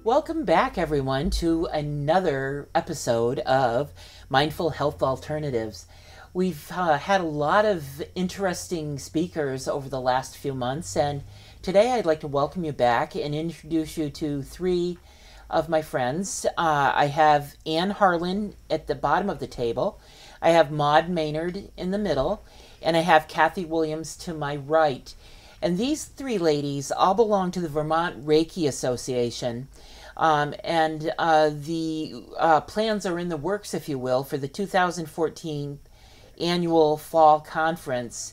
Welcome back, everyone, to another episode of Mindful Health Alternatives. We've had a lot of interesting speakers over the last few months, and today I'd like to welcome you back and introduce you to three of my friends. I have Ann Harlan at the bottom of the table, I have Maud Maynard in the middle, and I have Kathy Williams to my right. And these three ladies all belong to the Vermont Reiki Association. The plans are in the works, if you will, for the 2014 annual fall conference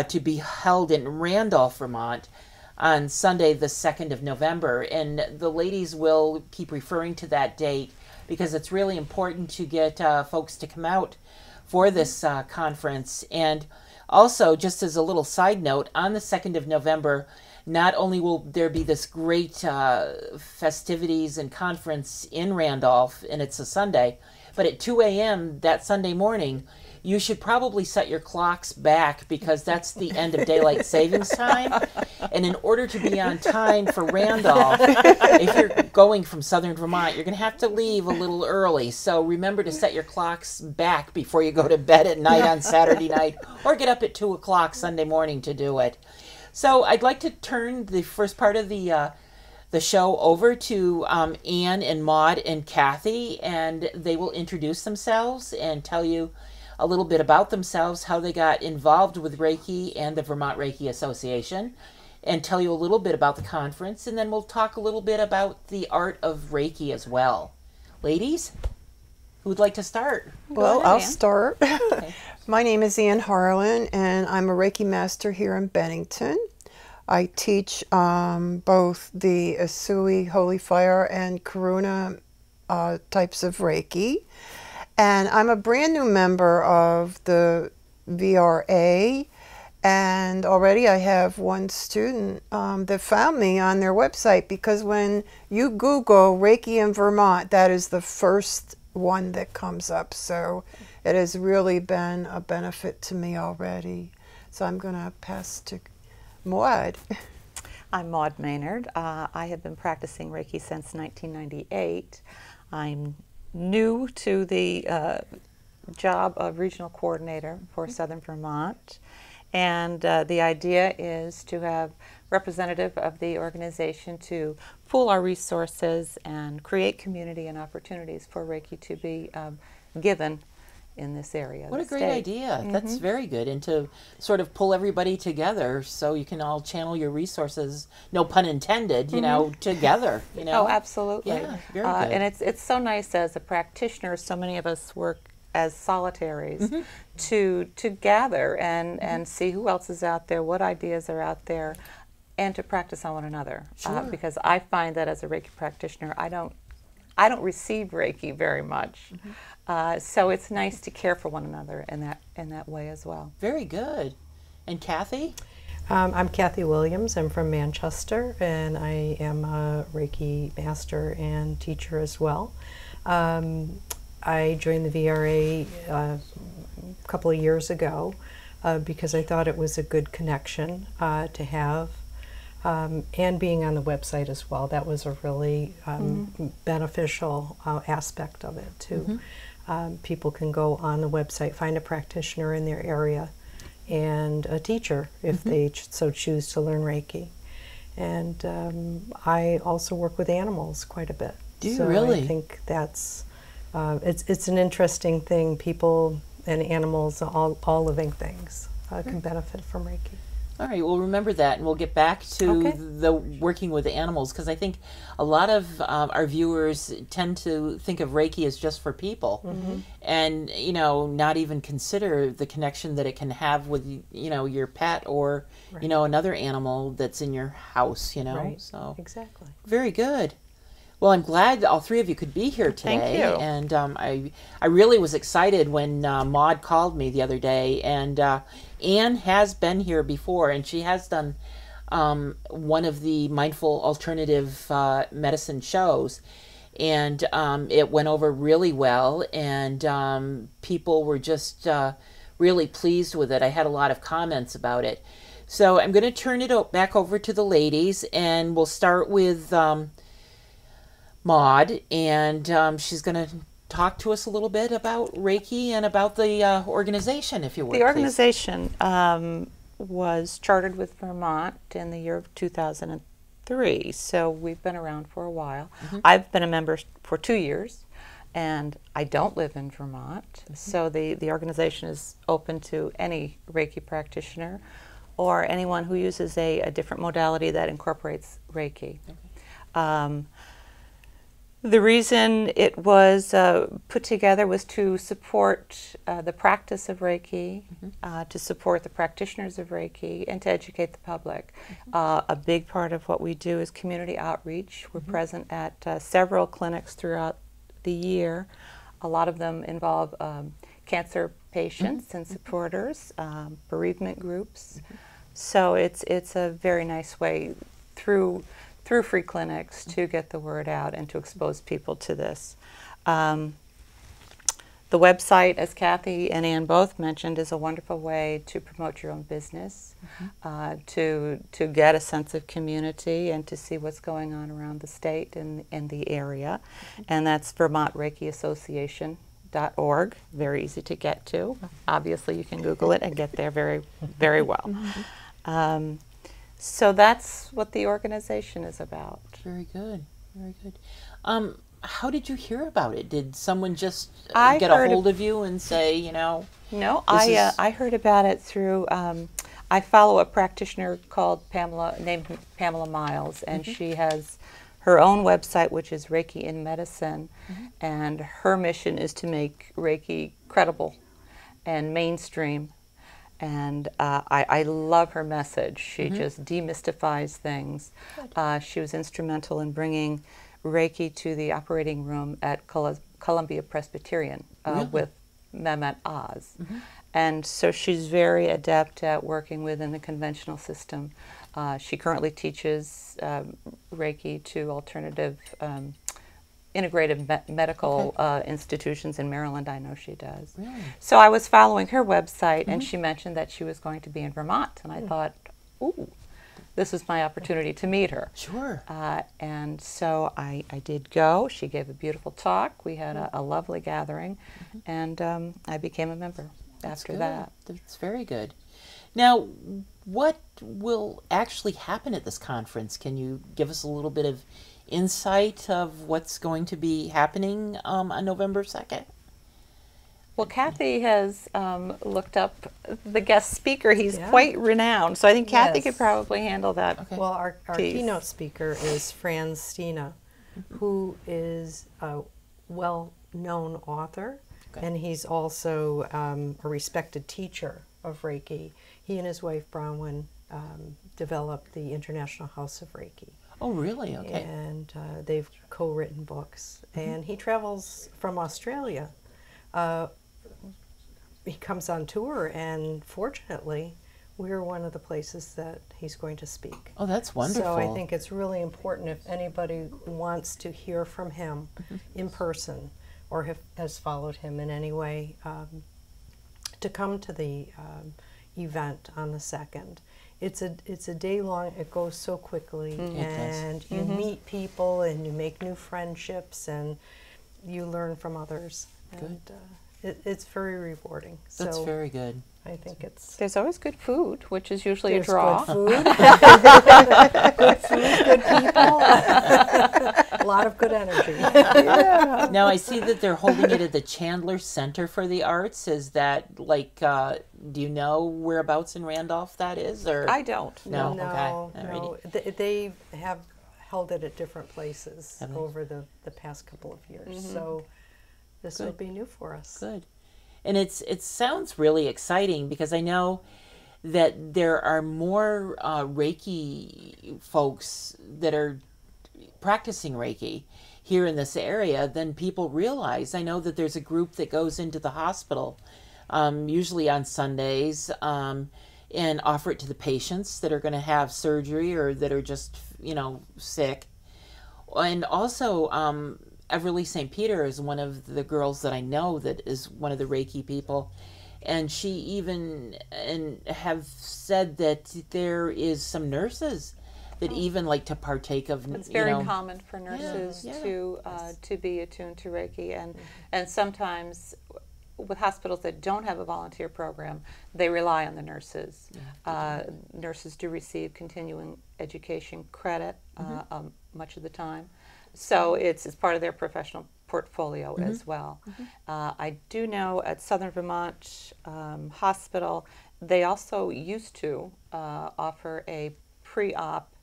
to be held in Randolph, Vermont on Sunday, the 2nd of November. And the ladies will keep referring to that date because it's really important to get folks to come out for this conference. And also, just as a little side note, on the 2nd of November, not only will there be this great festivities and conference in Randolph, and it's a Sunday, but at 2 a.m. that Sunday morning, you should probably set your clocks back because that's the end of daylight savings time. And in order to be on time for Randolph, if you're going from southern Vermont, you're going to have to leave a little early. So remember to set your clocks back before you go to bed at night on Saturday night, or get up at 2 o'clock Sunday morning to do it. So I'd like to turn the first part of the show over to Ann and Maud and Kathy, and they will introduce themselves and tell you a little bit about themselves, how they got involved with Reiki and the Vermont Reiki Association, and tell you a little bit about the conference, and then we'll talk a little bit about the art of Reiki as well. Ladies, who would like to start? Well, Go ahead, I'll Ann. start. Okay. My name is Ann Harlan, and I'm a Reiki master here in Bennington. I teach both the Asui, Holy Fire, and Karuna types of Reiki. And I'm a brand new member of the VRA, and already I have one student that found me on their website, because when you Google Reiki in Vermont, that is the first one that comes up. So it has really been a benefit to me already. So I'm going to pass to Maud. I'm Maud Maynard. I have been practicing Reiki since 1998. I'm new to the job of regional coordinator for Southern Vermont, and the idea is to have representative of the organization to pool our resources and create community and opportunities for Reiki to be given in this area. What a great idea. That's very good. And to sort of pull everybody together so you can all channel your resources, no pun intended, you know, together. You know? Oh, absolutely. Yeah, very good. And it's so nice as a practitioner, so many of us work as solitaries, to gather and see who else is out there, what ideas are out there, and to practice on one another. Sure. Because I find that as a Reiki practitioner, I don't receive Reiki very much. So it's nice to care for one another in that way as well. Very good. And Kathy? I'm Kathy Williams. I'm from Manchester, and I am a Reiki master and teacher as well. I joined the VRA a couple of years ago because I thought it was a good connection to have. And being on the website as well, that was a really beneficial aspect of it too. People can go on the website, find a practitioner in their area, and a teacher if they so choose to learn Reiki. And I also work with animals quite a bit. Do you so really? I think that's it's an interesting thing. People and animals, all living things, can benefit from Reiki. All right, we'll remember that, and we'll get back to the working with the animals, because I think a lot of our viewers tend to think of Reiki as just for people, and not even consider the connection that it can have with your pet or another animal that's in your house. Right. So Exactly. very good. Well, I'm glad all three of you could be here today. Thank you. And I really was excited when Maud called me the other day. And Ann has been here before, and she has done one of the mindful alternative medicine shows. And it went over really well, and people were just really pleased with it. I had a lot of comments about it. So I'm going to turn it back over to the ladies, and we'll start with Maud, and she's going to talk to us a little bit about Reiki and about the organization, if you would. The organization was chartered with Vermont in the year of 2003, so we've been around for a while. I've been a member for 2 years, and I don't live in Vermont, so the organization is open to any Reiki practitioner or anyone who uses a different modality that incorporates Reiki. The reason it was put together was to support the practice of Reiki, to support the practitioners of Reiki, and to educate the public. A big part of what we do is community outreach. We're present at several clinics throughout the year. A lot of them involve cancer patients and supporters, bereavement groups. So it's a very nice way through free clinics to get the word out and to expose people to this. The website, as Kathy and Ann both mentioned, is a wonderful way to promote your own business, to get a sense of community and to see what's going on around the state and the area. And that's VermontReikiAssociation.org. Very easy to get to. Obviously, you can Google it and get there very, very well. So that's what the organization is about. Very good, very good. How did you hear about it? Did someone just get a hold of you and say, you know? No, I heard about it through, I follow a practitioner named Pamela Miles, and she has her own website, which is Reiki in Medicine, and her mission is to make Reiki credible and mainstream. And I love her message. She just demystifies things. She was instrumental in bringing Reiki to the operating room at Columbia Presbyterian with Mehmet Oz. And so she's very adept at working within the conventional system. She currently teaches Reiki to alternative integrative medical institutions in Maryland. I know she does. Really? So I was following her website, and she mentioned that she was going to be in Vermont, and I thought, ooh, this was my opportunity to meet her. Sure. And so I did go. She gave a beautiful talk. We had a lovely gathering, and I became a member after that. That's very good. Now, what will actually happen at this conference? Can you give us a little bit of insight of what's going to be happening on November 2nd? Well, Kathy has looked up the guest speaker. He's quite renowned, so I think Kathy could probably handle that. Okay. Well, our keynote speaker is Franz Stina, who is a well-known author, and he's also a respected teacher of Reiki. He and his wife, Bronwyn, developed the International House of Reiki. Oh, really? Okay. And they've co-written books. And he travels from Australia. He comes on tour, and fortunately, we're one of the places that he's going to speak. Oh, that's wonderful. So I think it's really important if anybody wants to hear from him in person or has followed him in any way, to come to the event on the 2nd. It's a day long. It goes so quickly, and you meet people and you make new friendships and you learn from others. Good. And it's very rewarding. That's so very good. I think it's There's always good food, which is usually there's a draw. good food, good food, good people, a lot of good energy. Now, I see that they're holding it at the Chandler Center for the Arts. Is that like, do you know whereabouts in Randolph that is? Or I don't. No. No, Okay. no. They have held it at different places over the past couple of years. So this will be new for us. Good. And it sounds really exciting because I know that there are more Reiki folks that are practicing Reiki here in this area than people realize. I know that there's a group that goes into the hospital, usually on Sundays, and offer it to the patients that are going to have surgery or that are just, sick. And also, Everly St. Peter is one of the girls that I know that is one of the Reiki people. And she even have said that there is some nurses that even like to partake of, It's you very know, common for nurses yeah. to be attuned to Reiki, and sometimes with hospitals that don't have a volunteer program, they rely on the nurses. Nurses do receive continuing education credit much of the time, so it's part of their professional portfolio as well. I do know at Southern Vermont Hospital, they also used to offer a pre-op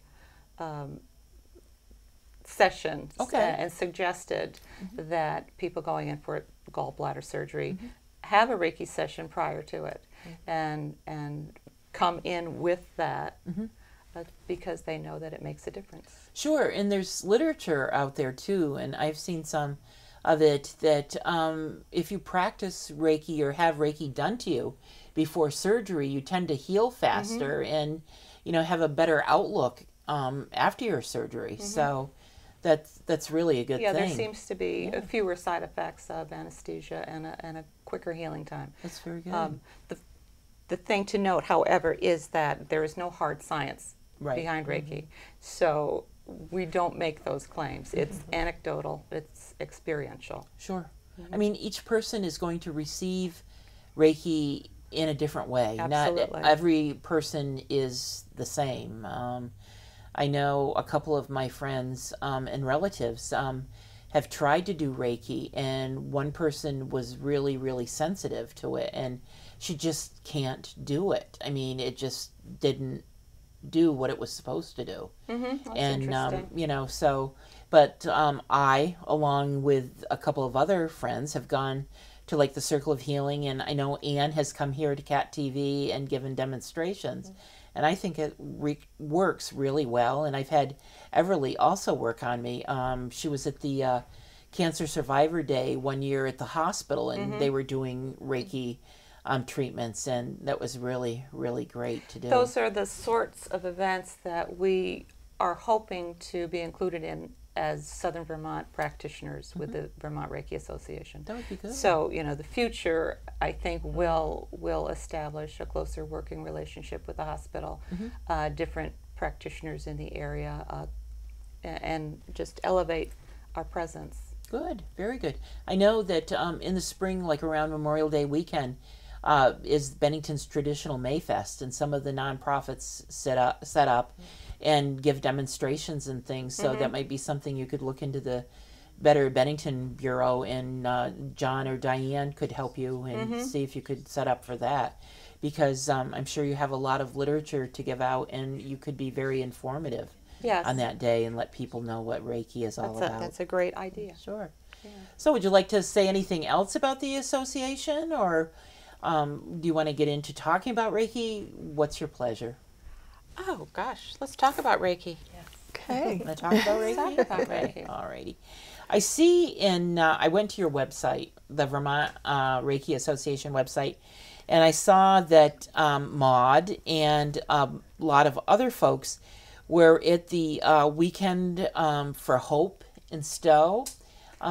session and suggested that people going in for gallbladder surgery have a Reiki session prior to it and come in with that because they know that it makes a difference. Sure, and there's literature out there too, and I've seen some of it that if you practice Reiki or have Reiki done to you before surgery, you tend to heal faster and, you know, have a better outlook after your surgery. So that's really a good thing. Yeah, there seems to be fewer side effects of anesthesia and a quicker healing time. That's very good. The thing to note, however, is that there is no hard science behind Reiki. So we don't make those claims. It's anecdotal, it's experiential. Sure. I mean, each person is going to receive Reiki in a different way. Absolutely. Not every person is the same. I know a couple of my friends and relatives have tried to do Reiki, and one person was really, really sensitive to it, and she just can't do it. I mean, it just didn't do what it was supposed to do. That's And interesting. you know, so but I, along with a couple of other friends, have gone to like the Circle of Healing, and I know Anne has come here to Cat TV and given demonstrations, and I think it works really well. And I've had Everly also work on me. She was at the Cancer Survivor Day one year at the hospital, and they were doing Reiki treatments, and that was really, really great to do. Those are the sorts of events that we are hoping to be included in as Southern Vermont practitioners with the Vermont Reiki Association. That would be good. So, you know, the future, I think, will establish a closer working relationship with the hospital, different practitioners in the area, and just elevate our presence. Good, very good. I know that in the spring, like around Memorial Day weekend, is Bennington's traditional Mayfest, and some of the nonprofits set up and give demonstrations and things. So that might be something you could look into the Better Bennington Bureau, and John or Diane could help you and see if you could set up for that, because I'm sure you have a lot of literature to give out, and you could be very informative on that day and let people know what Reiki is all about. That's a great idea. Sure. Yeah. So would you like to say anything else about the association, or do you want to get into talking about Reiki? What's your pleasure? Oh, gosh. Let's talk about Reiki. Okay. Want to talk about Reiki? Talk about Reiki. Alrighty. I see I went to your website, the Vermont Reiki Association website, and I saw that Maud and a lot of other folks were at the Weekend for Hope in Stowe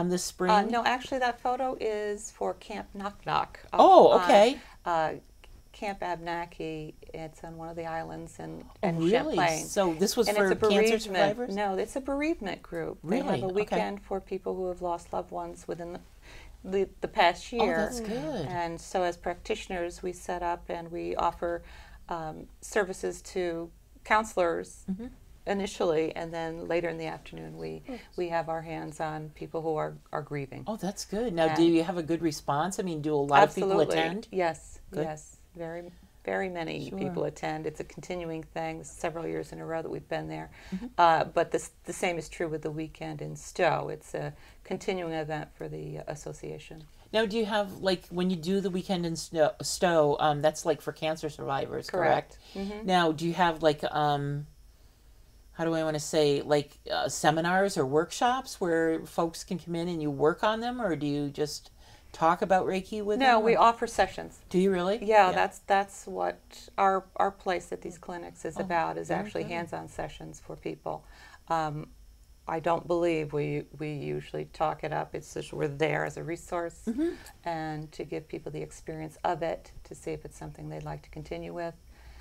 this spring. No, actually, that photo is for Camp Knock Knock. Oh, okay. Camp Abnaki. It's on one of the islands in Really? Champlain. So this was And for it's a cancer bereavement. survivors? No, it's a bereavement group. Really? They have a Okay. weekend for people who have lost loved ones within the past Oh, year. that's good. And so as practitioners, we set up and we offer services to counselors initially, and then later in the afternoon we have our hands on people who are grieving. Oh, that's good. Now, do And- you have a good response? I mean, do a lot of people attend? Yes, Good. yes. Very, very many Sure. people attend. It's a continuing thing, several years in a row that we've been there. But the same is true with the weekend in Stowe. It's a continuing event for the association. Now, do you have, like, when you do the weekend in Stowe, that's like for cancer survivors, correct? Now, do you have, like, how do I want to say, like, seminars or workshops where folks can come in and you work on them, or do you just talk about Reiki with them? No, we or- offer sessions. Do you really? Yeah, that's what our place at these clinics is about, is very actually good. hands-on sessions for people. I don't believe we usually talk it up. It's just we're there as a resource and to give people the experience of it, to see if it's something they'd like to continue with.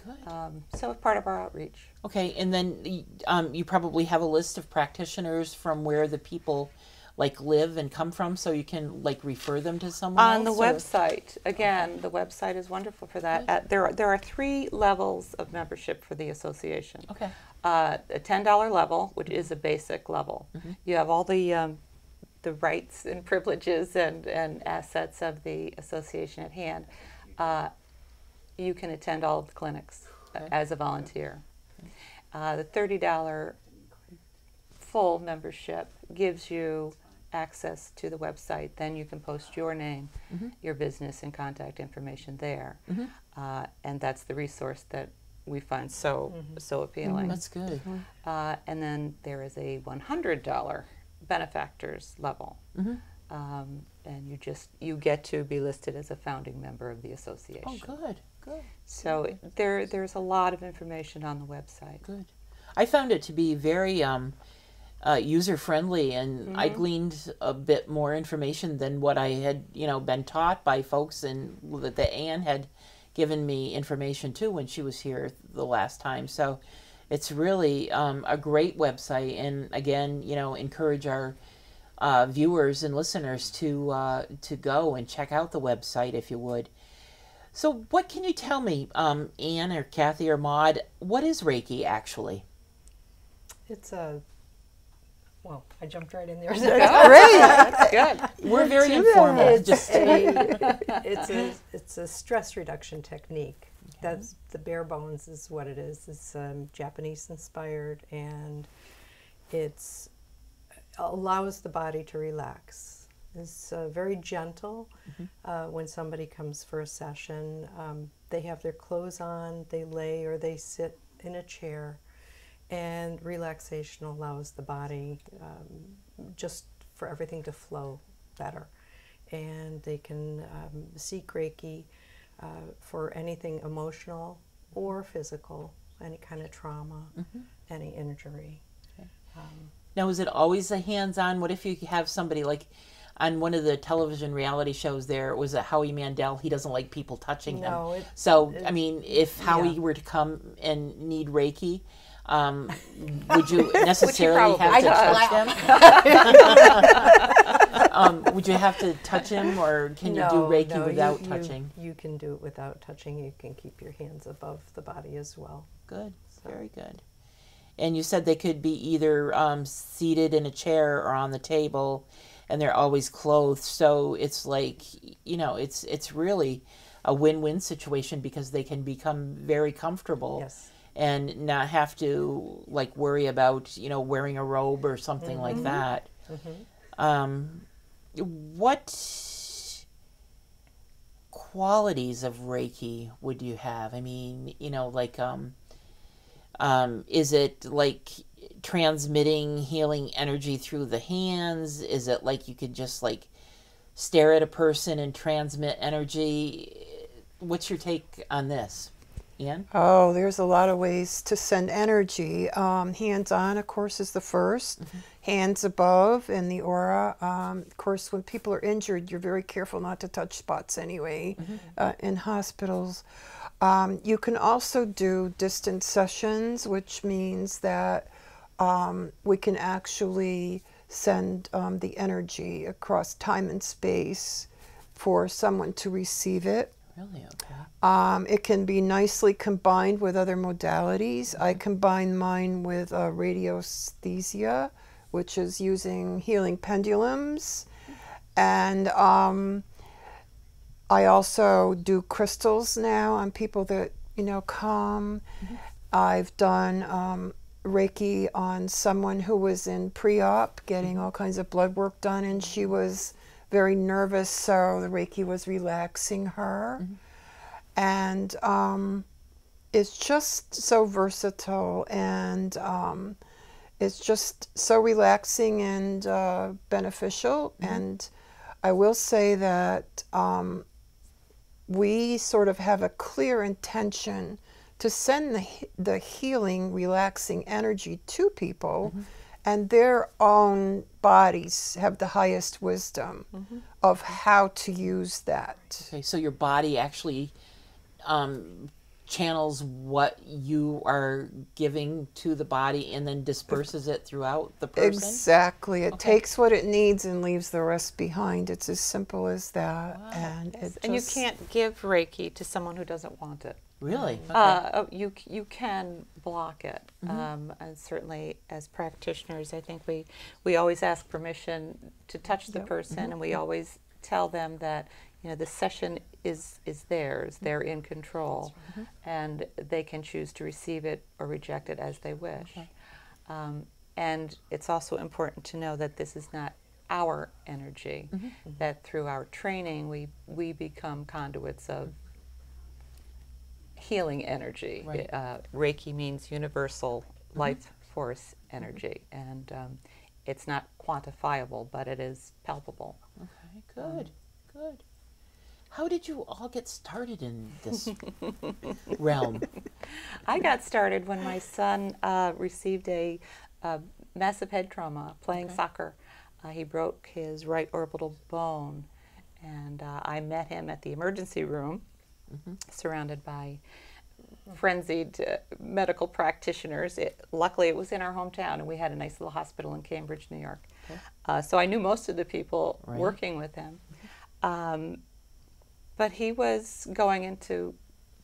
Good. So it's part of our outreach. Okay, and then you probably have a list of practitioners from where the people like live and come from, so you can like refer them to someone On the else, or- website, again, the website is wonderful for that. There are 3 levels of membership for the association. Okay. A $10 level, which is a basic level. You have all the rights and privileges and assets of the association at hand. You can attend all of the clinics as a volunteer. The $30 full membership gives you access to the website. Then you can post your name, your business, and contact information there. And that's the resource that we find so appealing. That's good. And then there is a $100 benefactors level. And you get to be listed as a founding member of the association. Oh, good, good. So there's a lot of information on the website. Good. I found it to be very user-friendly, and I gleaned a bit more information than what I had, been taught by folks, and that Anne had given me information too when she was here the last time. So it's really a great website, and again, encourage our viewers and listeners to go and check out the website if you would. So what can you tell me, Anne or Kathy or Maud, what is Reiki actually? It's well, I jumped right in there. That's good. We're very informal. It's a stress reduction technique. That's the bare bones is what it is. It's Japanese inspired, and it's allows the body to relax. It's very gentle. When somebody comes for a session, they have their clothes on, they lay or they sit in a chair, and relaxation allows the body just for everything to flow better. And they can seek Reiki for anything emotional or physical, any kind of trauma, any injury. Now, is it always a hands-on? What if you have somebody like on one of the television reality shows there, was it Howie Mandel? He doesn't like people touching him. I mean, if Howie were to come and need Reiki, would you necessarily have to touch him? Would you have to touch him, or can you do Reiki without touching? You can do it without touching. You can keep your hands above the body as well. Good, very good. And you said they could be either seated in a chair or on the table, and they're always clothed. So it's like, it's really a win-win situation, because they can become very comfortable. Yes. And not have to like worry about wearing a robe or something like that. What qualities of Reiki would you have? I mean, is it like transmitting healing energy through the hands? Is it like you could just like stare at a person and transmit energy? What's your take on this, Anne? Oh, there's a lot of ways to send energy. Hands-on, of course, is the first. Hands above in the aura. Of course, when people are injured, you're very careful not to touch spots anyway in hospitals. You can also do distance sessions, which means that we can actually send the energy across time and space for someone to receive it. Really? Okay. It can be nicely combined with other modalities. I combine mine with radiosthesia, which is using healing pendulums. And I also do crystals now on people that, come. I've done Reiki on someone who was in pre-op getting all kinds of blood work done, and she was very nervous, so the Reiki was relaxing her. And it's just so versatile, and it's just so relaxing and beneficial. And I will say that we sort of have a clear intention to send the healing, relaxing energy to people, and their own bodies have the highest wisdom of how to use that. Okay, so your body actually channels what you are giving to the body and then disperses it throughout the person? Exactly. It Okay. takes what it needs and leaves the rest behind. It's as simple as that. Wow. And Yes, it and you just, can't give Reiki to someone who doesn't want it. Really? Okay. You can block it, and certainly as practitioners, I think we always ask permission to touch the person, and we always tell them that the session is theirs. They're in control, and they can choose to receive it or reject it as they wish. Okay. And it's also important to know that this is not our energy. That through our training, we become conduits of healing energy. Right. Reiki means universal life force energy, and it's not quantifiable, but it is palpable. Okay, good, good. How did you all get started in this realm? I got started when my son received a massive head trauma playing soccer. He broke his right orbital bone, and I met him at the emergency room, surrounded by frenzied medical practitioners. Luckily, it was in our hometown, and we had a nice little hospital in Cambridge, New York. So I knew most of the people working with him. But he was going into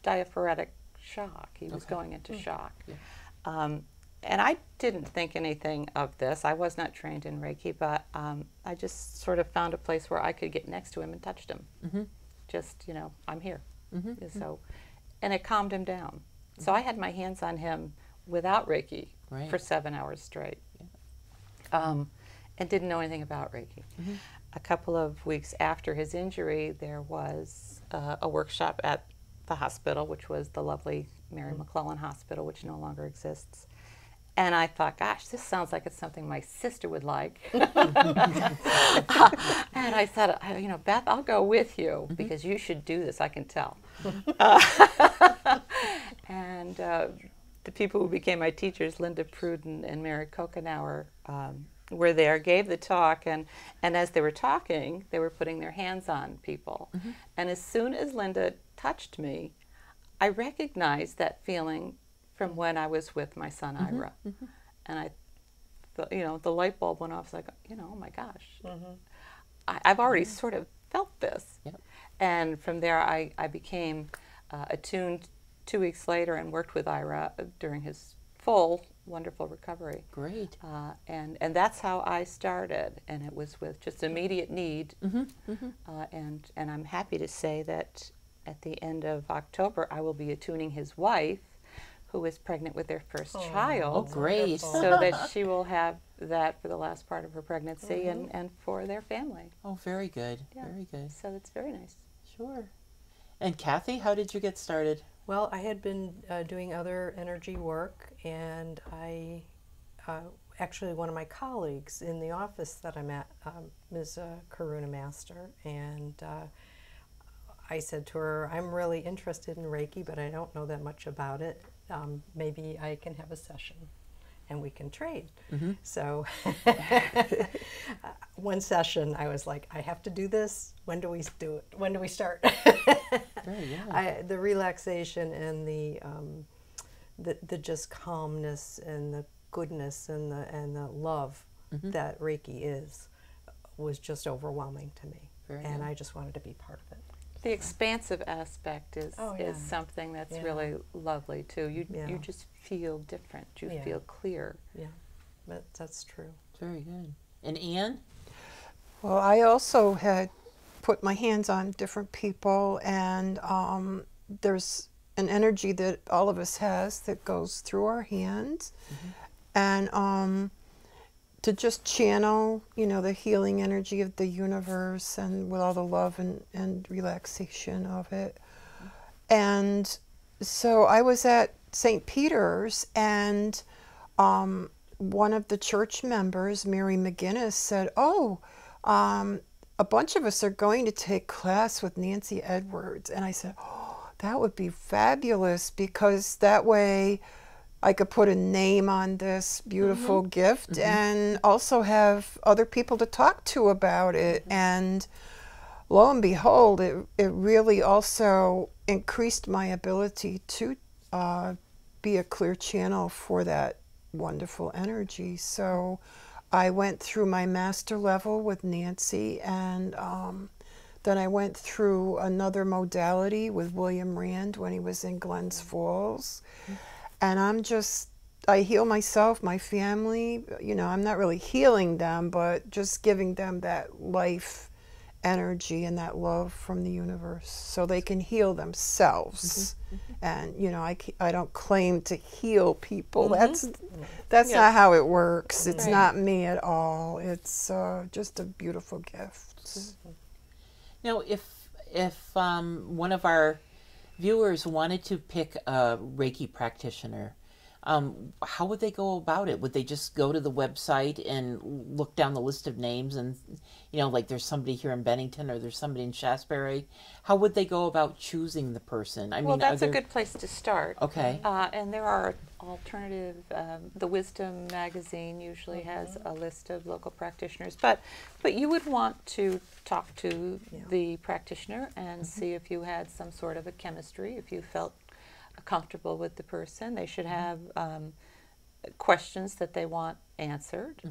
diaphoretic shock. He was going into shock. And I didn't think anything of this. I was not trained in Reiki, but I just sort of found a place where I could get next to him and touched him. Just, I'm here. So, and it calmed him down. So I had my hands on him without Reiki for 7 hours straight, and didn't know anything about Reiki. A couple of weeks after his injury, there was a workshop at the hospital, which was the lovely Mary McClellan Hospital, which no longer exists. And I thought, gosh, this sounds like it's something my sister would like. And I said, Beth, I'll go with you because you should do this, I can tell. And the people who became my teachers, Linda Pruden and Mary Kokenauer, were there, gave the talk, and as they were talking, they were putting their hands on people. And as soon as Linda touched me, I recognized that feeling from when I was with my son Ira. And I thought, the light bulb went off. It's like, oh my gosh, I've already sort of felt this. And from there, I became attuned 2 weeks later and worked with Ira during his full wonderful recovery. Great. And that's how I started, and it was with just immediate need. And I'm happy to say that at the end of October, I will be attuning his wife, who is pregnant with their first child. Oh, great. So that she will have that for the last part of her pregnancy and for their family. Oh, very good. Yeah. Very good. So that's very nice. Sure. And Kathy, how did you get started? Well, I had been doing other energy work, and I actually, one of my colleagues in the office that I'm at, Ms. Karuna Master, and I said to her, I'm really interested in Reiki, but I don't know that much about it. Maybe I can have a session and we can trade. So one session, I was like, I have to do this. When do we do it? When do we start? The relaxation and the just calmness and the goodness and the love that Reiki is was just overwhelming to me. And I just wanted to be part of it. The expansive aspect is something that's really lovely too. You just feel different. You feel clear. Yeah, but that's true. Very good. And Anne? well, I also had put my hands on different people, and there's an energy that all of us has that goes through our hands, and to just channel, the healing energy of the universe and with all the love and relaxation of it. And so I was at St. Peter's, and one of the church members, Mary McGinnis, said, a bunch of us are going to take class with Nancy Edwards. And I said, that would be fabulous, because that way I could put a name on this beautiful gift and also have other people to talk to about it. And lo and behold, it really also increased my ability to be a clear channel for that wonderful energy. So I went through my master level with Nancy, and then I went through another modality with William Rand when he was in Glens Falls. And I heal myself, my family. You know, I'm not really healing them, but just giving them that life energy and that love from the universe so they can heal themselves. And, you know, I don't claim to heal people. That's not how it works. It's not me at all. It's just a beautiful gift. Now, if one of our viewers wanted to pick a Reiki practitioner, how would they go about it? Would they just go to the website and look down the list of names and, you know, like there's somebody here in Bennington or there's somebody in Shasberry? How would they go about choosing the person? Well, that's a good place to start. Okay. And there are alternative, the Wisdom magazine usually has a list of local practitioners, but you would want to talk to the practitioner and see if you had some sort of a chemistry, if you felt comfortable with the person. They should have questions that they want answered.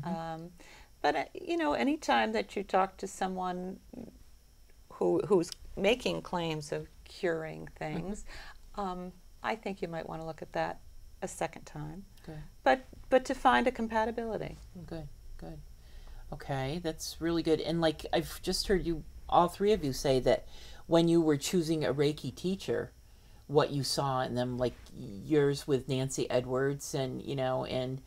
But you know, anytime that you talk to someone who's making claims of curing things, I think you might want to look at that a second time. Good. But to find a compatibility. Good. Okay, that's really good. And like I've just heard you, all three of you, say that when you were choosing a Reiki teacher, what you saw in them, like yours with Nancy Edwards and, you know, and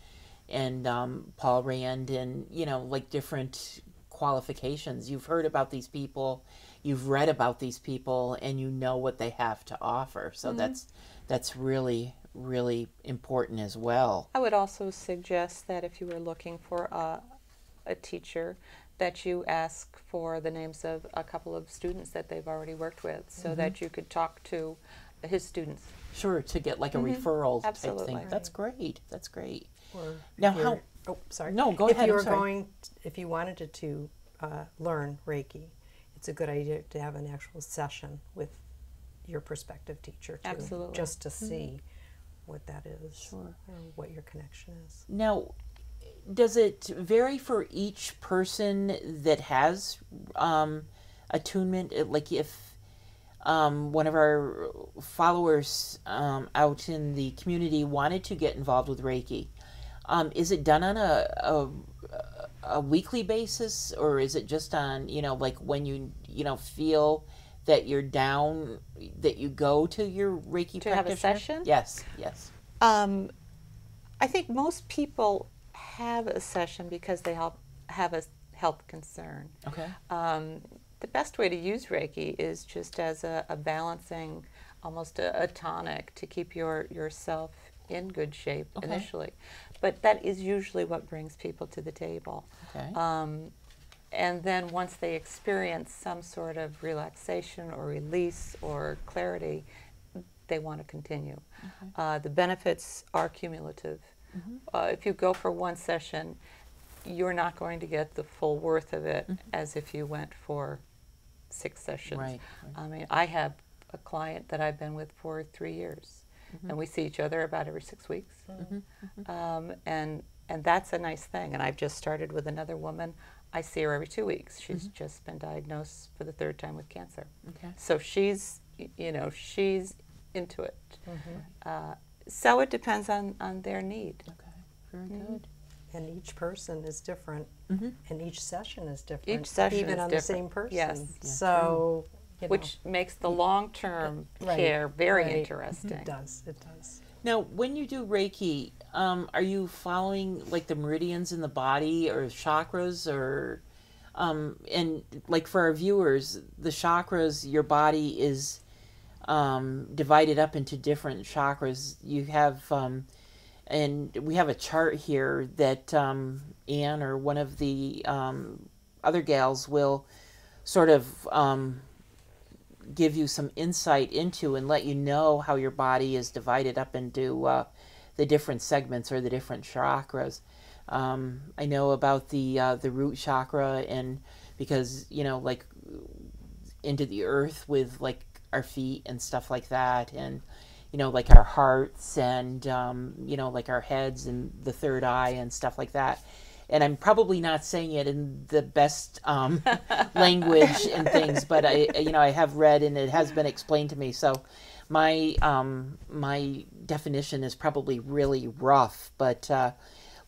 Paul Rand, and, you know, like different qualifications. You've heard about these people, you've read about these people, and you know what they have to offer. So that's really, really important as well. I would also suggest that if you were looking for a teacher, that you ask for the names of a couple of students that they've already worked with, so that you could talk to his students. Sure, to get like a referral type Absolutely. thing. That's great. That's great. Or Now, if you're- how? Oh, sorry. No, go if ahead. You I'm were sorry. if you wanted to learn Reiki, it's a good idea to have an actual session with your prospective teacher too, Absolutely. just to see what that is, Sure. or what your connection is. Now, does it vary for each person that has attunement? Like if one of our followers out in the community wanted to get involved with Reiki, is it done on a weekly basis, or is it just on, you know, like when you know, feel that you're down, that you go to your Reiki To have a practitioner? session? Yes. I think most people have a session because they have a health concern. Okay. The best way to use Reiki is just as a balancing, almost a tonic to keep yourself in good shape initially. But that is usually what brings people to the table. Okay. And then once they experience some sort of relaxation or release or clarity, they want to continue. The benefits are cumulative. If you go for one session, you're not going to get the full worth of it as if you went for 6 sessions. Right. I mean, I have a client that I've been with for 3 years, and we see each other about every 6 weeks. And that's a nice thing. And I've just started with another woman. I see her every 2 weeks. She's just been diagnosed for the 3rd time with cancer. Okay. So she's, you know, she's into it. So it depends on their need. Okay. Very good. And each person is different, and each session is different. Each session even is on different. the same person. Yes. Yeah. So, you know, Which makes the long-term Right, care very right. interesting. It does. It does. Now, when you do Reiki, are you following like the meridians in the body or chakras, or and like for our viewers, the chakras, your body is divided up into different chakras. You have and we have a chart here that Anne or one of the other gals will sort of give you some insight into and let you know how your body is divided up into the different segments or the different chakras. I know about the root chakra, and because, you know, like into the earth with like our feet and stuff like that, and like our hearts and like our heads and the third eye and stuff like that. And I'm probably not saying it in the best language and things, but I have read and it has been explained to me. So my definition is probably really rough, but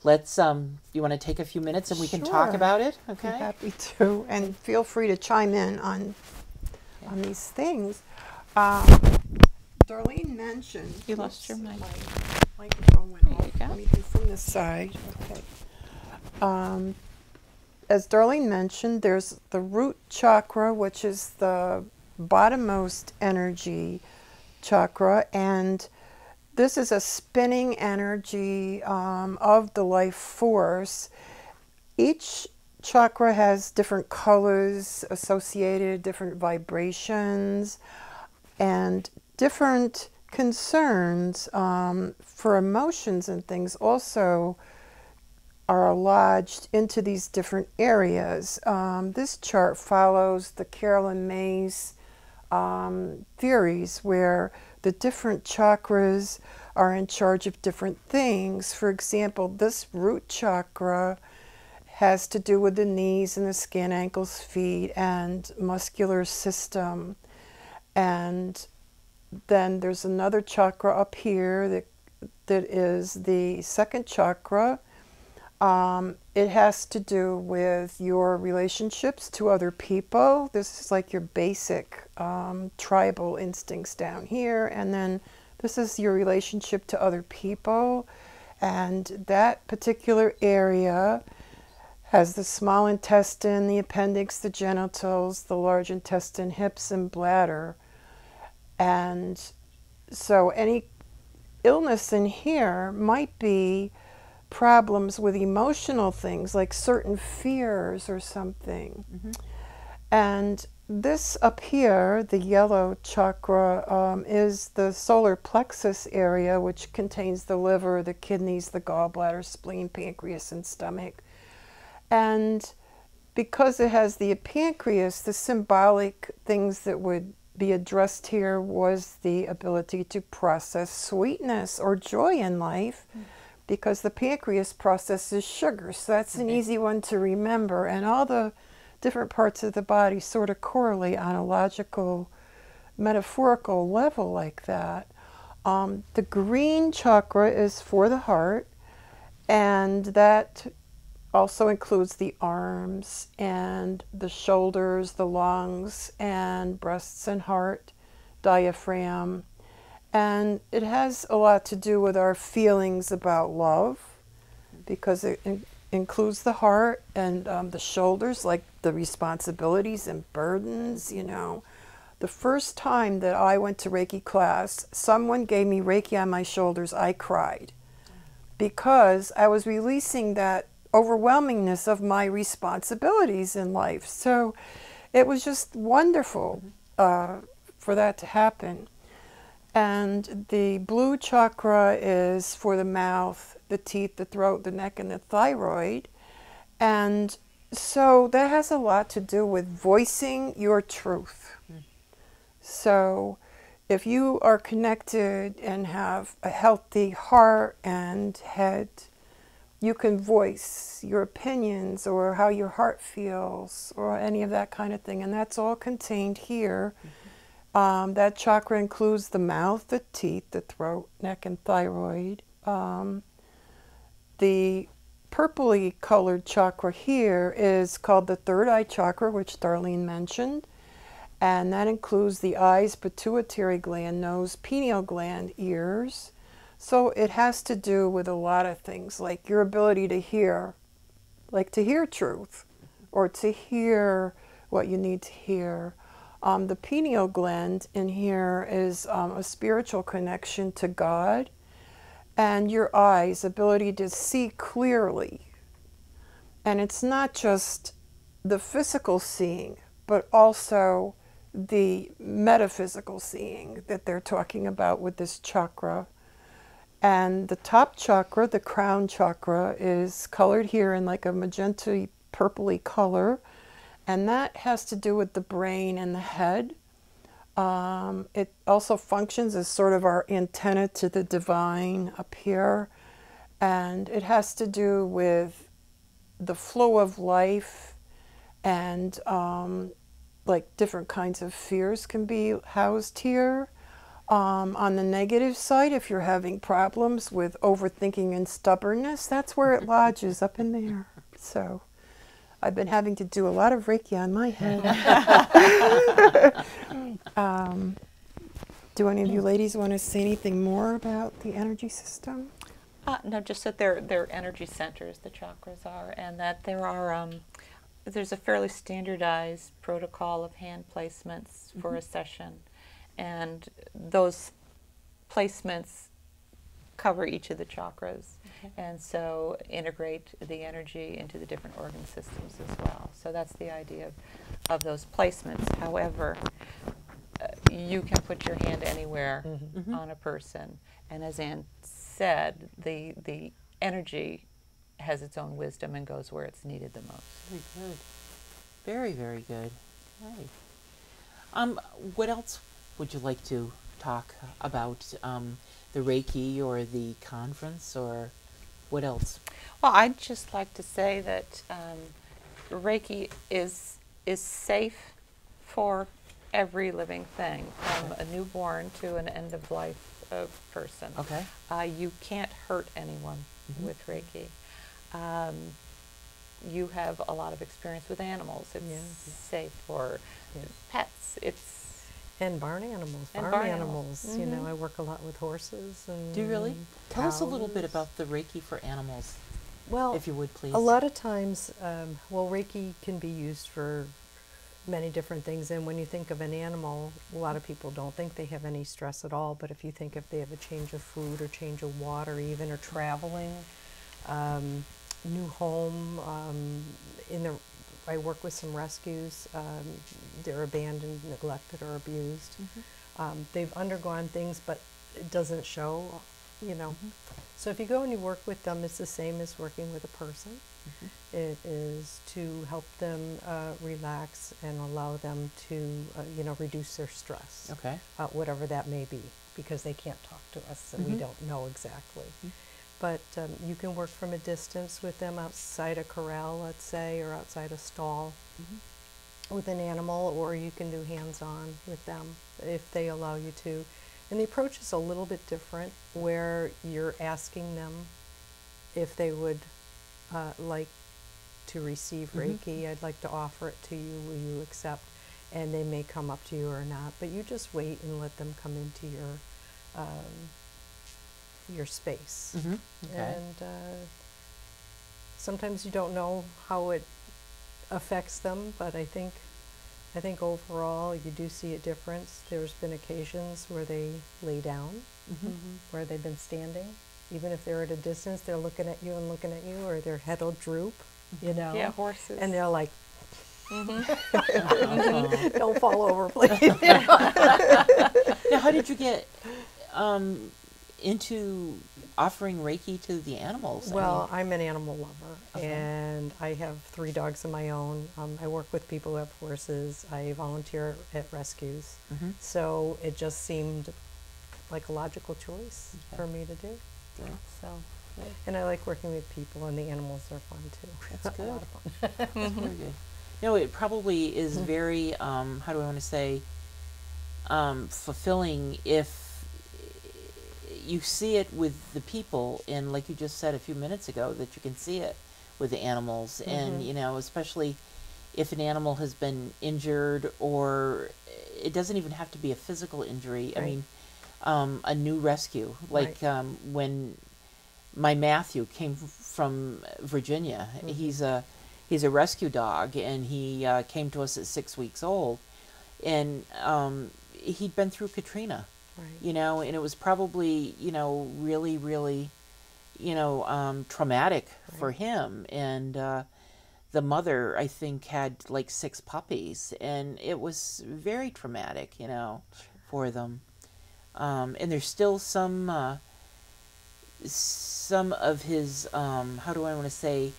let's you want to take a few minutes and we can talk Sure. about it? I'd be Okay. happy to, and feel free to chime in on these things. Darlene mentioned. You lost your mic. My microphone went There you off. go. Let me do from this side. Okay. As Darlene mentioned, there's the root chakra, which is the bottommost energy chakra, and this is a spinning energy of the life force. Each chakra has different colors associated, different vibrations, and different concerns for emotions and things also are lodged into these different areas. This chart follows the Carolyn May's theories where the different chakras are in charge of different things. For example, this root chakra has to do with the knees and the skin, ankles, feet, and muscular system. And then there's another chakra up here that is the second chakra. It has to do with your relationships to other people. This is like your basic tribal instincts down here. And then this is your relationship to other people. And that particular area has the small intestine, the appendix, the genitals, the large intestine, hips, and bladder. And so any illness in here might be problems with emotional things like certain fears or something. Mm-hmm. And this up here, the yellow chakra, is the solar plexus area, which contains the liver, the kidneys, the gallbladder, spleen, pancreas, and stomach. And because it has the pancreas, the symbolic things that would be addressed here was the ability to process sweetness or joy in life. Mm. Because the pancreas processes sugar. So that's an easy one to remember. And all the different parts of the body sort of correlate on a logical, metaphorical level like that. The green chakra is for the heart, and that also includes the arms and the shoulders, the lungs, and breasts and heart, diaphragm. And it has a lot to do with our feelings about love, because it includes the heart and the shoulders, like the responsibilities and burdens, The first time that I went to Reiki class, someone gave me Reiki on my shoulders, I cried. Because I was releasing that overwhelmingness of my responsibilities in life. So it was just wonderful for that to happen. And the blue chakra is for the mouth, the teeth, the throat, the neck, and the thyroid. And so that has a lot to do with voicing your truth. Mm. So if you are connected and have a healthy heart and head, you can voice your opinions or how your heart feels or any of that kind of thing. And that's all contained here. Mm-hmm. That chakra includes the mouth, the teeth, the throat, neck, and thyroid. The purpley colored chakra here is called the third eye chakra, which Darlene mentioned. And that includes the eyes, pituitary gland, nose, pineal gland, ears. So it has to do with a lot of things, like your ability to hear, like to hear truth, or to hear what you need to hear. The pineal gland in here is a spiritual connection to God, and your eyes, ability to see clearly. And it's not just the physical seeing, but also the metaphysical seeing that they're talking about with this chakra. And the top chakra, the crown chakra, is colored here in like a magenta purpley color. and that has to do with the brain and the head. It also functions as sort of our antenna to the divine up here, and it has to do with the flow of life, and like different kinds of fears can be housed here. On the negative side, if you're having problems with overthinking and stubbornness, that's where it lodges, up in there. So I've been having to do a lot of Reiki on my head. Do any of you ladies want to say anything more about the energy system? No, just that they're energy centers, the chakras are, and that there's a fairly standardized protocol of hand placements for a session, and those placements cover each of the chakras, and so integrate the energy into the different organ systems as well. So that's the idea of those placements. However, you can put your hand anywhere on a person, and as Ann said, the energy has its own wisdom and goes where it's needed the most. Very good. Very, very good. Right. What else would you like to talk about? The Reiki or the conference, or what else? Well, I'd just like to say that Reiki is safe for every living thing, from a newborn to an end-of-life person. Okay. You can't hurt anyone with Reiki. You have a lot of experience with animals. It's safe for pets. And barn animals. And Farm barn animals. animals. You know, I work a lot with horses and Do you really? Tell us a little bit cows. about the Reiki for animals, Well, if you would, please. a lot of times, Reiki can be used for many different things. And when you think of an animal, a lot of people don't think they have any stress at all. But if you think if they have a change of food or change of water even, or traveling, new home, I work with some rescues. They're abandoned, neglected, or abused. They've undergone things, but it doesn't show, you know. So if you go and you work with them, it's the same as working with a person. It is to help them relax and allow them to, reduce their stress, Okay. whatever that may be, because they can't talk to us and we don't know exactly. But you can work from a distance with them outside a corral, let's say, or outside a stall with an animal, or you can do hands-on with them if they allow you to. And the approach is a little bit different, where you're asking them if they would like to receive Reiki. I'd like to offer it to you. Will you accept? And they may come up to you or not, but you just wait and let them come into your space. Okay. And sometimes you don't know how it affects them, but I think overall you do see a difference. There's been occasions where they lay down, where they've been standing. Even if they're at a distance, they're looking at you and looking at you, or their head will droop, you know. Yeah, horses. And they're like, don't fall over, please. Now, how did you get into offering Reiki to the animals? Well, I'm an animal lover, Okay. and I have 3 dogs of my own. I work with people who have horses. I volunteer at rescues. So it just seemed like a logical choice for me to do. Good. So, and I like working with people, and the animals are fun too. That's A lot good. of fun. That's very good. No, it probably is very, how do I want to say, fulfilling if you see it with the people, and like you just said a few minutes ago, that you can see it with the animals, and especially if an animal has been injured, or it doesn't even have to be a physical injury. Right. I mean, a new rescue, like when my Matthew came from Virginia. He's a rescue dog, and he came to us at 6 weeks old, and he'd been through Katrina. Right. And it was probably, really, really, traumatic for him. And the mother, I think, had like 6 puppies, and it was very traumatic, for them. And there's still some of his, how do I want to say,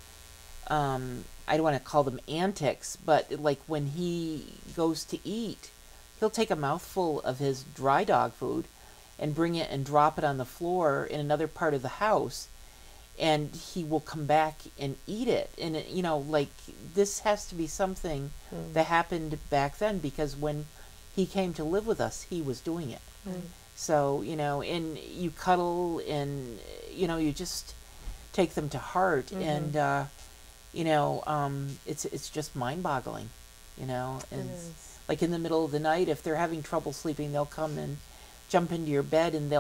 I don't want to call them antics, but like when he goes to eat, he'll take a mouthful of his dry dog food and bring it and drop it on the floor in another part of the house, and he will come back and eat it. And like, this has to be something that happened back then, because when he came to live with us, he was doing it. So, and you cuddle, and you just take them to heart. And it's just mind-boggling, and like in the middle of the night, if they're having trouble sleeping, they'll come and jump into your bed, and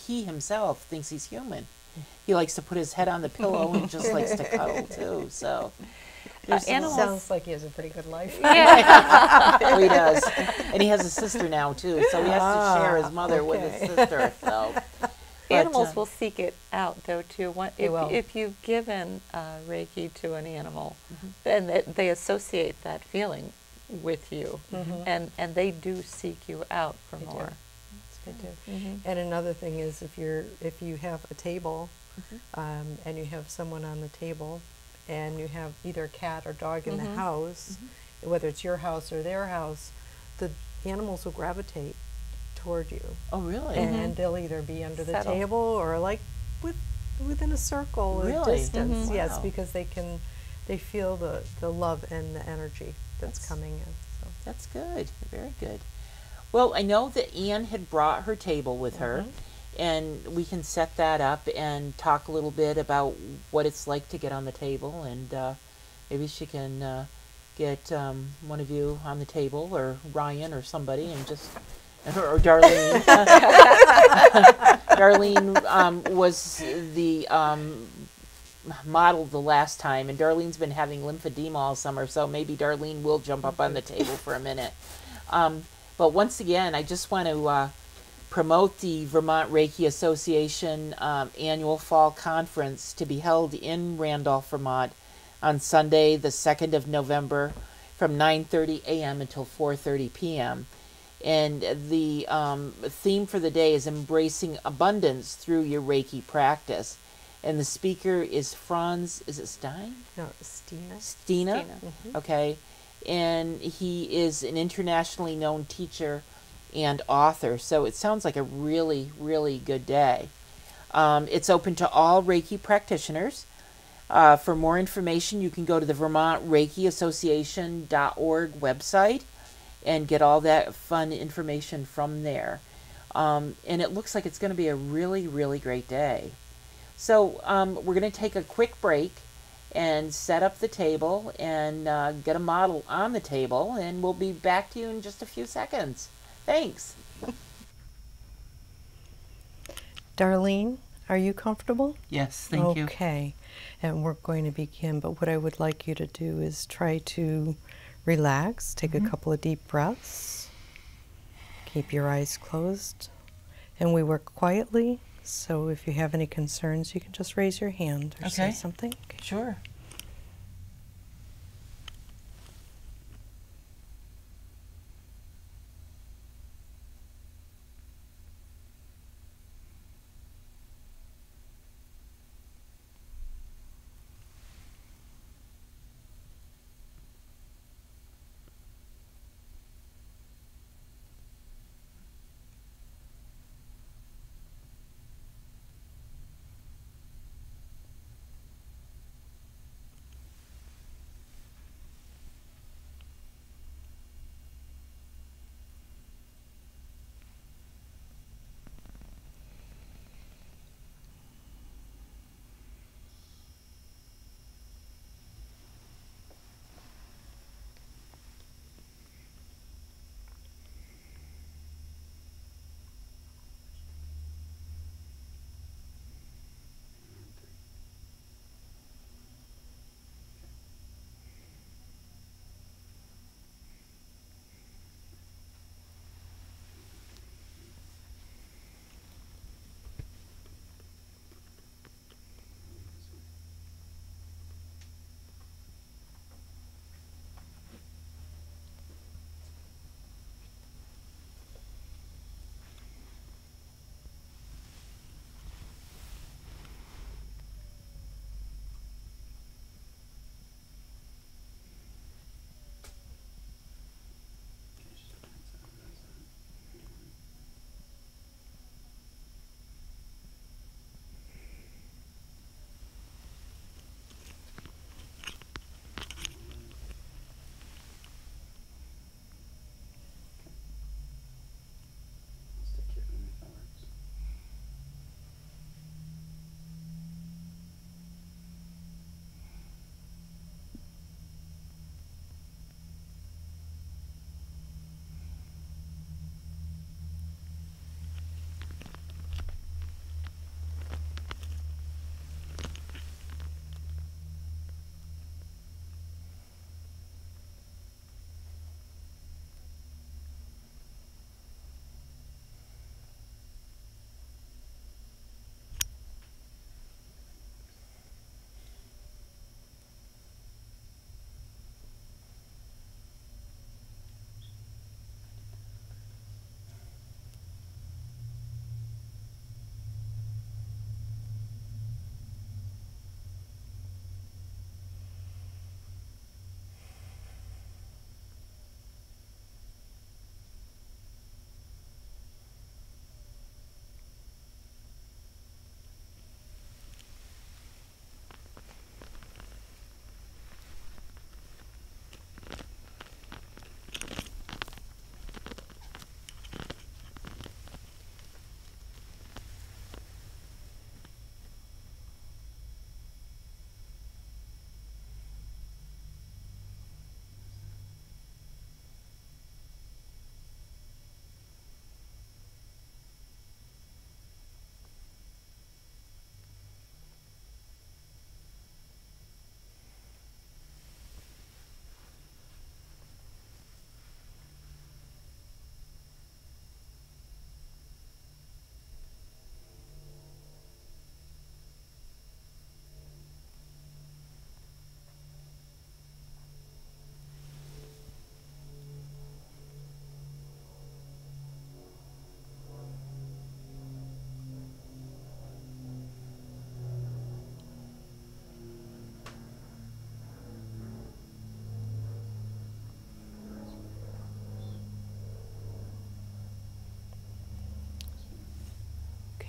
he himself thinks he's human. He likes to put his head on the pillow and just likes to cuddle too. So animals sounds like he has a pretty good life. oh, he does, and he has a sister now too, so he has to share his mother with his sister. So animals will seek it out though too. will. If you've given Reiki to an animal, then they associate that feeling with you, and they do seek you out for more. They do. And another thing is, if you have a table, and you have someone on the table, and you have either a cat or dog in the house, whether it's your house or their house, the animals will gravitate toward you. Oh, really? And they'll either be under the Settle. table or like within a circle or Really? distance. Yes, Wow. because they feel the love and the energy that's coming in. So. That's good. Very good. Well, I know that Anne had brought her table with her, and we can set that up and talk a little bit about what it's like to get on the table, and maybe she can get one of you on the table, or Ryan or somebody, and just, or Darlene. Darlene was the model the last time, and Darlene's been having lymphedema all summer, so maybe Darlene will jump up on the table for a minute. But once again, I just want to promote the Vermont Reiki Association annual fall conference to be held in Randolph, Vermont on Sunday, the 2nd of November from 9:30 a.m. until 4:30 p.m. And the theme for the day is Embracing Abundance Through Your Reiki Practice. And the speaker is Franz, is it Stein? No, Stina. Stina? Okay. And he is an internationally known teacher and author, so it sounds like a really, really good day. It's open to all Reiki practitioners. For more information, you can go to the Vermont Reiki Association.org website and get all that fun information from there. And it looks like it's going to be a really, really great day. So we're going to take a quick break and set up the table and get a model on the table, and we'll be back to you in just a few seconds. Thanks. Darlene, are you comfortable? Yes, thank you. Okay, and we're going to begin, but what I would like you to do is try to relax, take a couple of deep breaths, keep your eyes closed, and we work quietly, so if you have any concerns, you can just raise your hand or say something. Okay. Sure.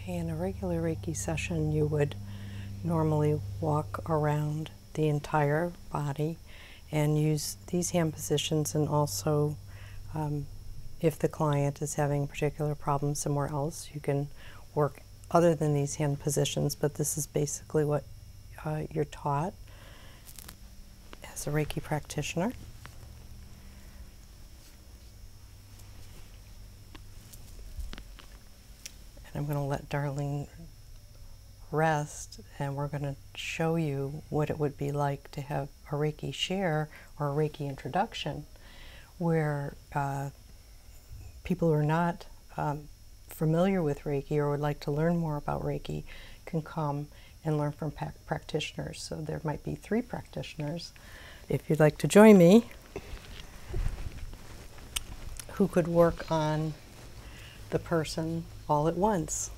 Okay, in a regular Reiki session, you would normally walk around the entire body and use these hand positions, and also if the client is having a particular problem somewhere else, you can work other than these hand positions, but this is basically what you're taught as a Reiki practitioner. And I'm going to let Darlene rest, and we're going to show you what it would be like to have a Reiki share or a Reiki introduction, where people who are not familiar with Reiki or would like to learn more about Reiki can come and learn from practitioners. So there might be 3 practitioners, if you'd like to join me, who could work on the person all at once.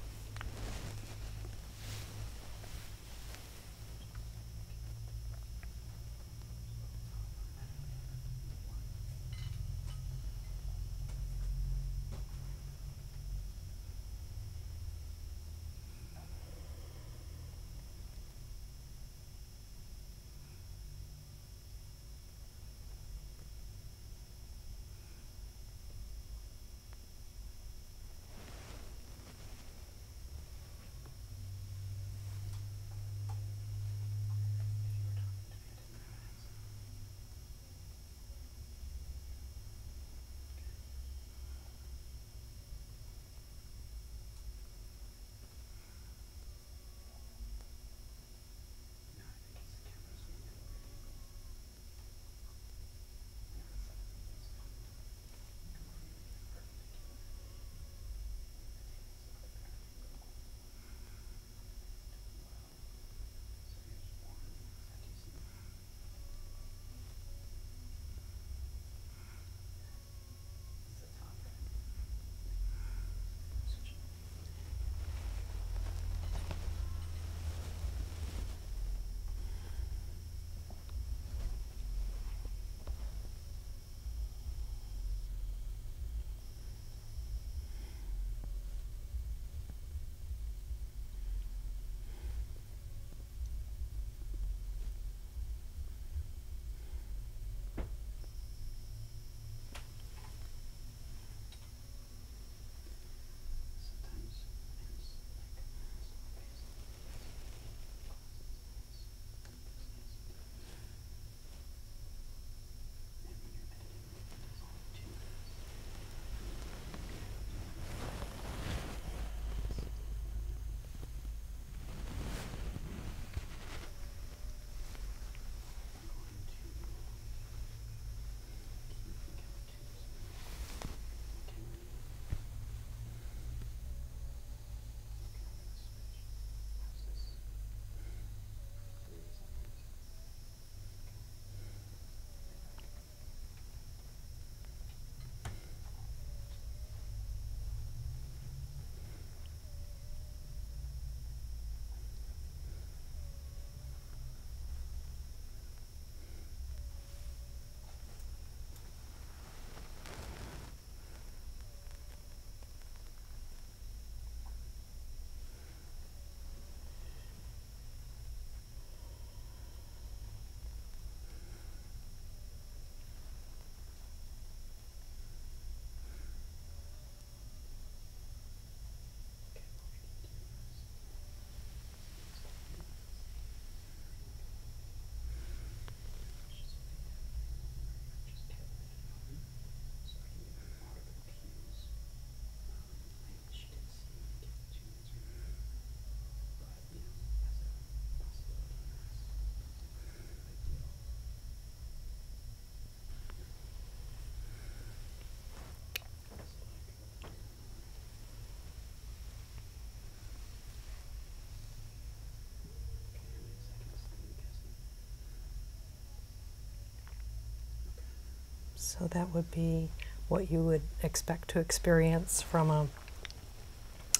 So that would be what you would expect to experience from a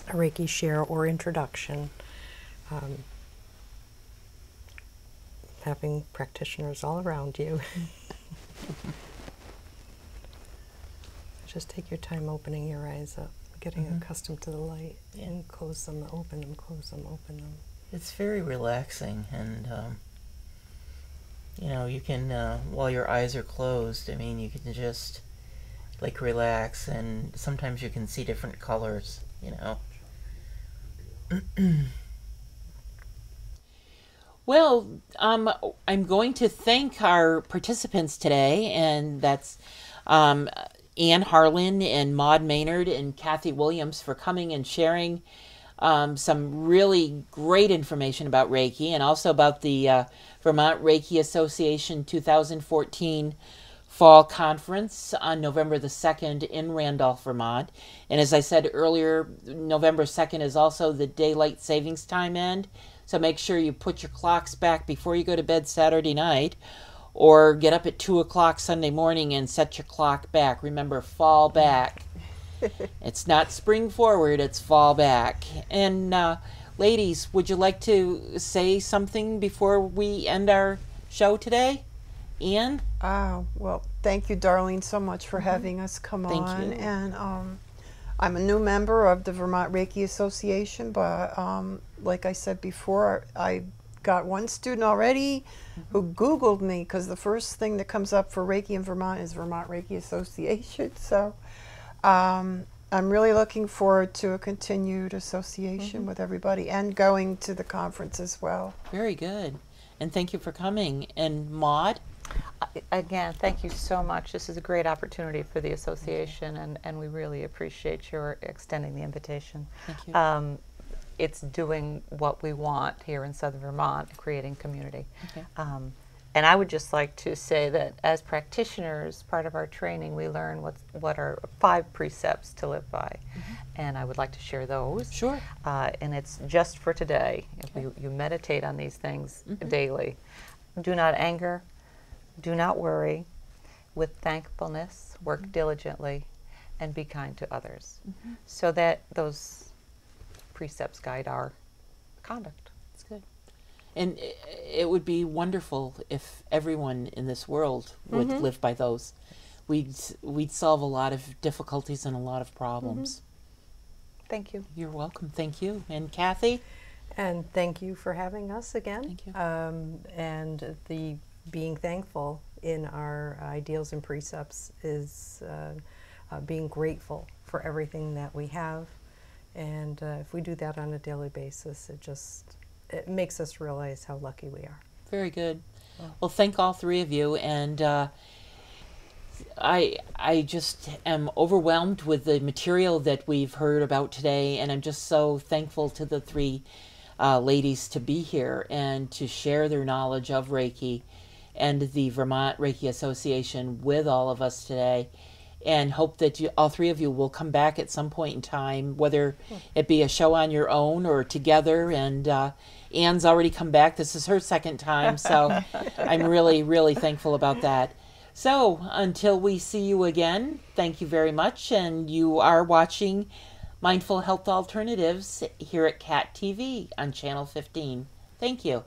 Reiki share or introduction. Having practitioners all around you. Just take your time opening your eyes up. getting accustomed to the light, and close them, open them, close them, open them. It's very relaxing, and you know, you can while your eyes are closed, I mean, you can just like relax, and sometimes you can see different colors, you know. Well, I'm going to thank our participants today, and that's Ann Harlan and Maud Maynard and Kathy Williams for coming and sharing some really great information about Reiki, and also about the Vermont Reiki Association 2014 Fall Conference on November the 2nd in Randolph, Vermont. And as I said earlier, November 2nd is also the daylight savings time end. So make sure you put your clocks back before you go to bed Saturday night, or get up at 2 o'clock Sunday morning and set your clock back. Remember, fall back. It's not spring forward, it's fall back. And ladies, would you like to say something before we end our show today? Ann? Well, thank you, Darlene, so much for having us come Thank on. you. And I'm a new member of the Vermont Reiki Association, but like I said before, I got one student already who Googled me, because the first thing that comes up for Reiki in Vermont is Vermont Reiki Association. So I'm really looking forward to a continued association with everybody, and going to the conference as well. Very good. And thank you for coming. And Maud? Again, thank you so much. This is a great opportunity for the association, and we really appreciate your extending the invitation. Thank you. It's doing what we want here in Southern Vermont, creating community. Okay. And I would just like to say that as practitioners, part of our training, we learn what are 5 precepts to live by. And I would like to share those. Sure. And it's just for today. If you meditate on these things daily. Do not anger. Do not worry. With thankfulness, work diligently, and be kind to others. So that those precepts guide our conduct. That's good. And it would be wonderful if everyone in this world would live by those. We'd solve a lot of difficulties and a lot of problems. Thank you. You're welcome. Thank you. And Kathy? And thank you for having us again. Thank you. And the being thankful in our ideals and precepts is being grateful for everything that we have. And if we do that on a daily basis, it makes us realize how lucky we are. Very good. Well, thank all 3 of you. And I just am overwhelmed with the material that we've heard about today. And I'm just so thankful to the 3 ladies to be here and to share their knowledge of Reiki and the Vermont Reiki Association with all of us today. And hope that all 3 of you will come back at some point in time, whether it be a show on your own or together. And Ann's already come back. This is her 2nd time, so I'm really, really thankful about that. So until we see you again, thank you very much. And you are watching Mindful Health Alternatives here at CAT TV on Channel 15. Thank you.